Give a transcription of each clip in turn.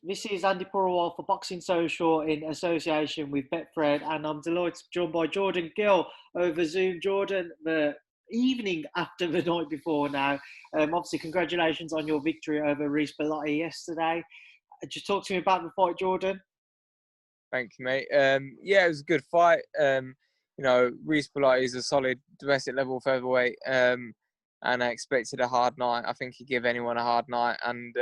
This is Andy Purewal for Boxing Social in association with Betfred, and I'm delighted to be joined by Jordan Gill over Zoom. Jordan, the evening after the night before now. Obviously, congratulations on your victory over Reece Bellotti yesterday. Just talk to me about the fight, Jordan. Thank you, mate. Yeah, it was a good fight. Reece Bellotti is a solid domestic level featherweight, and I expected a hard night. I think he give anyone a hard night, and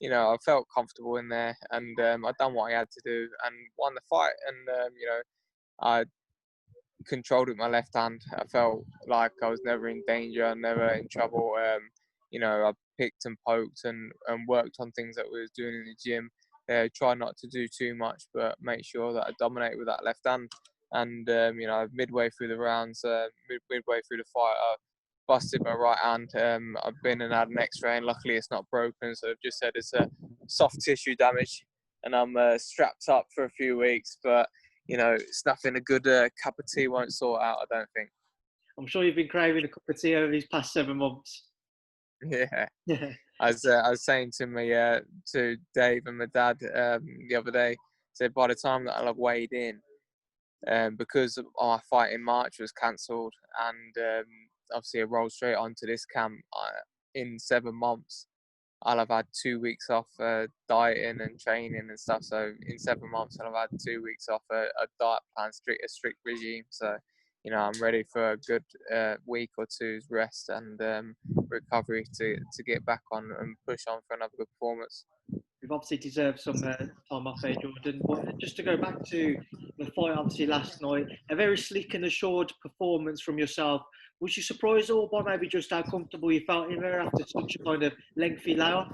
I felt comfortable in there, and I done what I had to do and won the fight. And I controlled with my left hand. I felt like I was never in danger, never in trouble. I picked and poked and worked on things that we was doing in the gym. Try not to do too much, but make sure that I dominate with that left hand. And midway through the rounds, midway through the fight, I busted my right hand. I've been and had an X-ray, and luckily it's not broken. So they've just said it's a soft tissue damage, and I'm strapped up for a few weeks. But it's nothing a good cup of tea won't sort out, I don't think. I'm sure you've been craving a cup of tea over these past 7 months. Yeah. Yeah. I was saying to Dave and my dad the other day, said by the time that I'll have weighed in, because our fight in March was cancelled, and obviously I rolled straight onto this camp in 7 months, I'll have had 2 weeks off dieting and training and stuff. So in 7 months, I'll have had 2 weeks off a diet plan, a strict regime. So, I'm ready for a good week or two's rest and recovery to get back on and push on for another good performance. You've obviously deserved some time off here, Jordan. But just to go back to the fight, obviously last night, a very slick and assured performance from yourself. Was you surprised at all by maybe just how comfortable you felt in there after such a kind of lengthy layoff?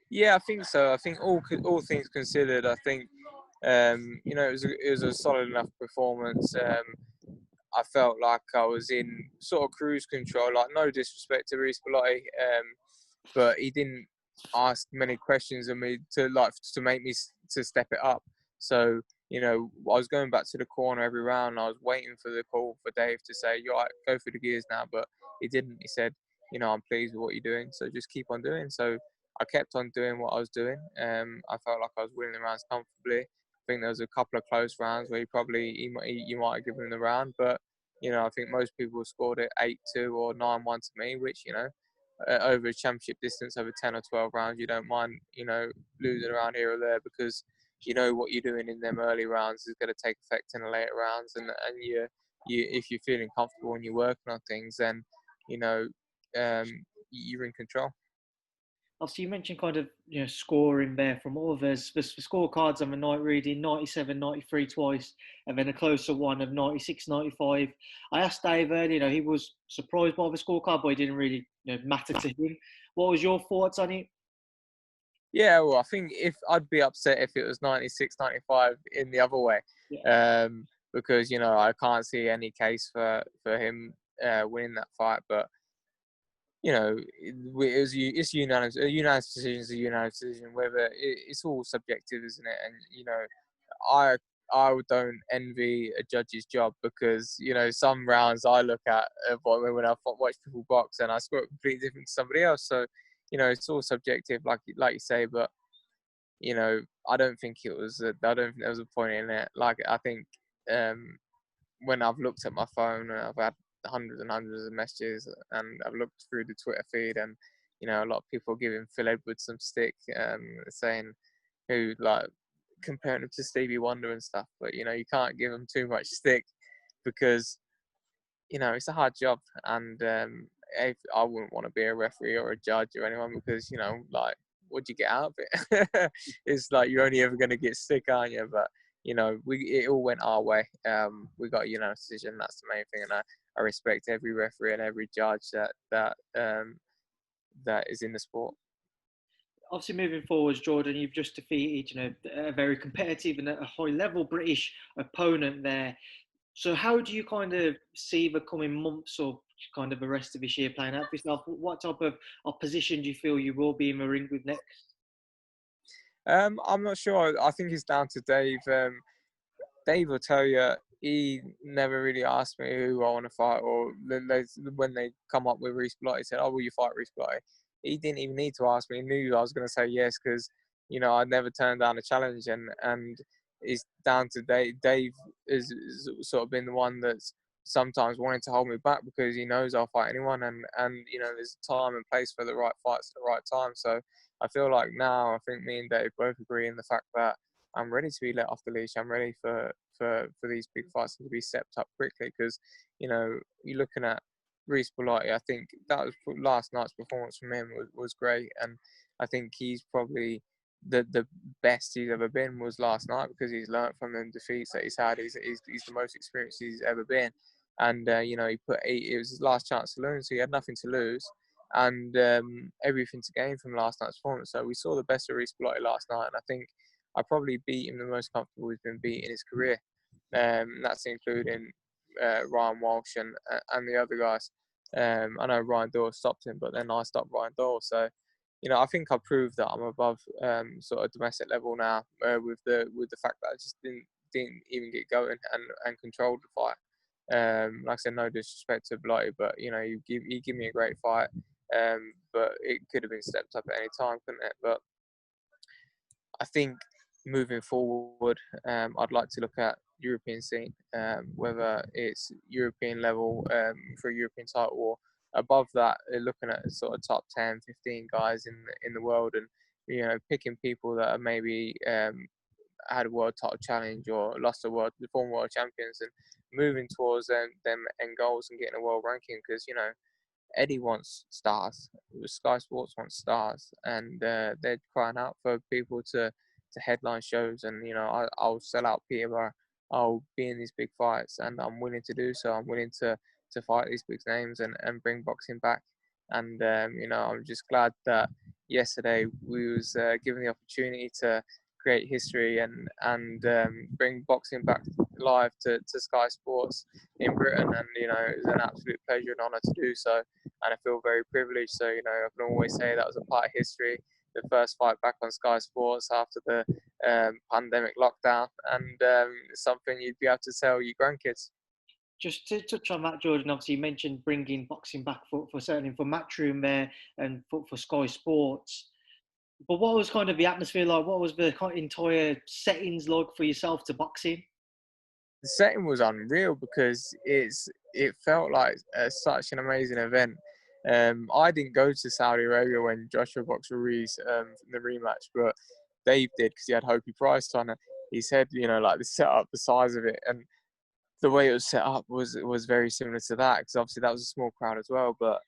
Yeah, I think so. I think all things considered, I think it was a solid enough performance. I felt like I was in sort of cruise control. Like, no disrespect to Reece Bellotti, but he didn't ask many questions of me to make me to step it up. So I was going back to the corner every round. I was waiting for the call for Dave to say, "You're right, go through the gears now," but he didn't. He said, "I'm pleased with what you're doing, so just keep on doing." So I kept on doing what I was doing. I felt like I was winning the rounds comfortably. I think there was a couple of close rounds where you might have given him the round, but I think most people scored it 8-2 or 9-1 to me, which over a championship distance, over 10 or 12 rounds, you don't mind losing around here or there, because what you're doing in them early rounds is going to take effect in the later rounds, and you if you're feeling comfortable and you're working on things, then you're in control. Obviously, you mentioned kind of scoring there from all of us. The scorecards on the night reading 97, 93 twice, and then a closer one of 96, 95. I asked Dave earlier, he was surprised by the scorecard, but it didn't really matter to him. What was your thoughts on it? Yeah, well, I think if I'd be upset if it was 96, 95 in the other way, Yeah. because I can't see any case for him winning that fight. But it's unanimous. A unanimous decision is a unanimous decision. Whether it's all subjective, isn't it? And I don't envy a judge's job, because some rounds I look at when I watch people box, and I score completely different to somebody else. So it's all subjective, like you say. But I don't think it was. I don't think there was a point in it. Like, I think when I've looked at my phone and I've had hundreds and hundreds of messages, and I've looked through the Twitter feed, and a lot of people giving Phil Edwards some stick, saying comparing him to Stevie Wonder and stuff. But you can't give him too much stick, because it's a hard job, and if I wouldn't want to be a referee or a judge or anyone, because what do you get out of it? It's like you're only ever going to get stick, aren't you? But it all went our way. We got a unanimous decision. That's the main thing, and I respect every referee and every judge that is in the sport. Obviously, moving forwards, Jordan, you've just defeated a very competitive and a high level British opponent there. So how do you kind of see the coming months or kind of the rest of this year playing out for yourself? What type of opposition do you feel you will be in the ring with next? I'm not sure. I think it's down to Dave. Dave will tell you he never really asked me who I want to fight, or when they come up with Reece Bellotti, he said, "Oh, will you fight Reece Bellotti?" He didn't even need to ask me. He knew I was going to say yes, because you know, I'd never turn down a challenge, and it's down to Dave. Dave is sort of been the one that's sometimes wanting to hold me back because he knows I'll fight anyone, and you know, there's time and place for the right fights at the right time. So I feel like now, I think me and Dave both agree in the fact that I'm ready to be let off the leash. I'm ready for these big fights to be stepped up quickly, because you know, you're looking at Reece Bellotti. I think that was last night's performance from him was great, and I think he's probably the best he's ever been was last night, because he's learnt from the defeats that he's had. He's the most experienced he's ever been, and you know, he put eight. It was his last chance to lose, so he had nothing to lose and everything to gain from last night's performance. So we saw the best of Reece Bellotti last night, and I think I probably beat him the most comfortable he's been beat in his career. That's including Ryan Walsh and the other guys. I know Ryan Doyle stopped him, but then I stopped Ryan Doyle. So, you know, I think I proved that I'm above sort of domestic level now with the fact that I just didn't even get going and controlled the fight. Like I said, no disrespect to Blighty, but you know, he give me a great fight. But it could have been stepped up at any time, couldn't it? But I think moving forward, I'd like to look at European scene, whether it's European level for a European title, or above that, looking at sort of top 10, 15 guys in the world, and you know, picking people that are maybe had a world title challenge or lost the former world champions, and moving towards them end goals and getting a world ranking, because you know, Eddie wants stars. Sky Sports wants stars, and they're crying out for people to headline shows. And you know, I'll sell out Peterborough. I'll be in these big fights, and I'm willing to do so. I'm willing to fight these big names and bring boxing back. And you know, I'm just glad that yesterday we was given the opportunity to create history and bring boxing back live to Sky Sports in Britain. And you know, it was an absolute pleasure and honour to do so, and I feel very privileged. So you know, I can always say that was a part of history, the first fight back on Sky Sports after the pandemic lockdown, and something you'd be able to tell your grandkids. Just to touch on that, Jordan, obviously you mentioned bringing boxing back for certainly for Matchroom there and for Sky Sports. But what was kind of the atmosphere like? What was the entire settings like for yourself to boxing? The setting was unreal because it felt like such an amazing event. I didn't go to Saudi Arabia when Joshua boxed Ruiz in the rematch, but Dave did because he had Hopey Price on it. He said, you know, like the setup, the size of it, and the way it was set up was very similar to that, because obviously that was a small crowd as well. But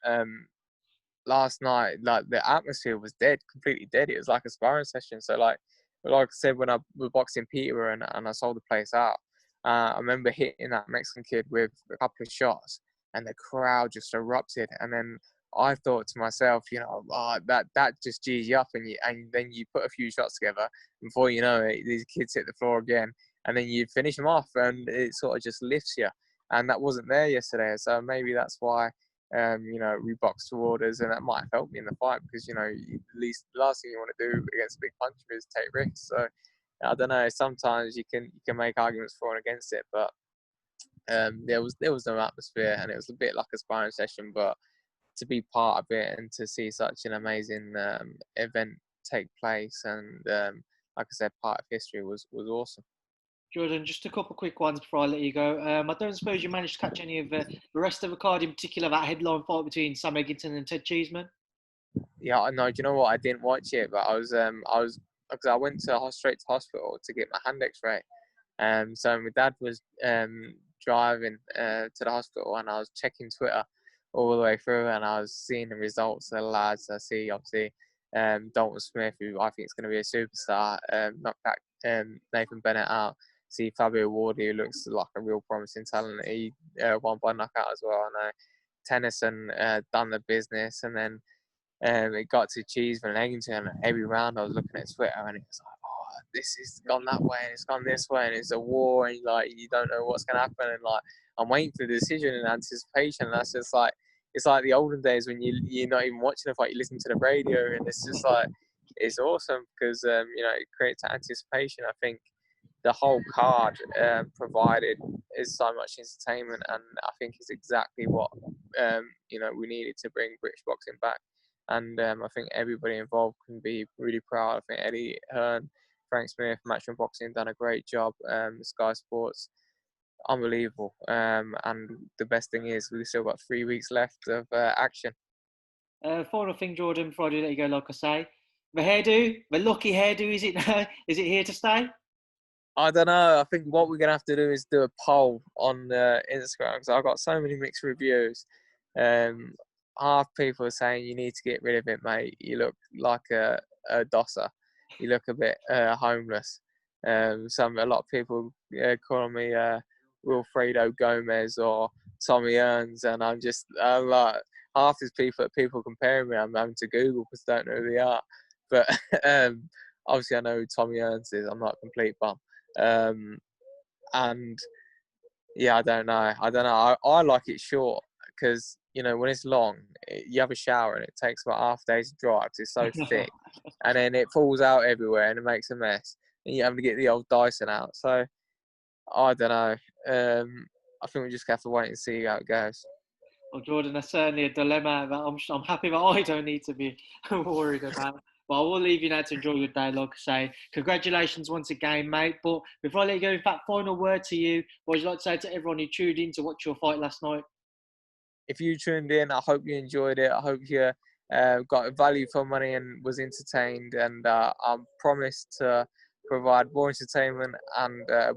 last night, like the atmosphere was dead, completely dead. It was like a sparring session. So like I said, when I was boxing Peter and I sold the place out, I remember hitting that Mexican kid with a couple of shots, and the crowd just erupted. And then I thought to myself, you know, that just G's you up, and then you put a few shots together. Before you know it, these kids hit the floor again, and then you finish them off, and it sort of just lifts you. And that wasn't there yesterday, so maybe that's why. You know, we boxed to orders, and that might have helped me in the fight, because you know, the last thing you want to do against a big puncher is take risks. So I don't know. Sometimes you can make arguments for and against it, but there was no atmosphere, and it was a bit like a sparring session. But to be part of it and to see such an amazing event take place, and like I said, part of history was awesome. Jordan, just a couple of quick ones before I let you go. I don't suppose you managed to catch any of the rest of the card, in particular that headline fight between Sam Eggington and Ted Cheeseman. Yeah, I know. Do you know what? I didn't watch it, but I was because I went straight to hospital to get my hand X-ray. So my dad was driving to the hospital, and I was checking Twitter all the way through, and I was seeing the results of the lads. I see obviously Dalton Smith, who I think is going to be a superstar, knocked that Nathan Bennett out. See Fabio Wardy, who looks like a real promising talent. He won by knockout as well. I know Tennyson done the business, and then it got to Cheeseman and Eggington, and every round I was looking at Twitter, and it was like, oh, this has gone that way, and it's gone this way, and it's a war, and like you don't know what's gonna happen, and like I'm waiting for the decision in anticipation. And that's just like, it's like the olden days when you're not even watching a fight, you listen to the radio, and it's just like, it's awesome because you know, it creates anticipation. I think the whole card provided is so much entertainment, and I think it's exactly what you know, we needed to bring British boxing back. and I think everybody involved can be really proud. I think Eddie Hearn, Frank Smith, Matchroom Boxing done a great job. Sky Sports, unbelievable. And the best thing is we've still got 3 weeks left of action. Final thing, Jordan, before I do let you go, like I say, the hairdo, the lucky hairdo, is it now? Is it here to stay? I don't know. I think what we're gonna have to do is do a poll on Instagram, because I've got so many mixed reviews. Half people are saying you need to get rid of it, mate. You look like a dosser. You look a bit homeless. A lot of people calling me Wilfredo Gomez or Tommy Earns, and I'm like, half these people comparing me, I'm having to Google because I don't know who they are. But obviously I know who Tommy Earns is. I'm not a complete bum. And yeah, I don't know. I like it short because, you know, when it's long, you have a shower and it takes about half a day to dry because it's so thick, and then it falls out everywhere and it makes a mess, and you have to get the old Dyson out. So I don't know. I think we just have to wait and see how it goes. Well, Jordan, that's certainly a dilemma that I'm happy that I don't need to be worried about. But I will leave you now to enjoy your day, like I say. Congratulations once again, mate. But before I let you go, in fact, final word to you. What would you like to say to everyone who tuned in to watch your fight last night? If you tuned in, I hope you enjoyed it. I hope you got value for money and was entertained. And I promise to provide more entertainment and a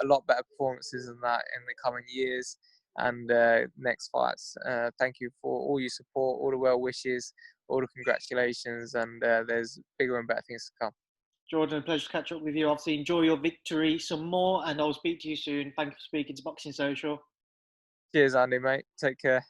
lot better performances than that in the coming years and next fights. Thank you for all your support, all the well wishes, all the congratulations, and there's bigger and better things to come. Jordan, a pleasure to catch up with you. Obviously, enjoy your victory some more, and I'll speak to you soon. Thank you for speaking to Boxing Social. Cheers, Andy, mate. Take care.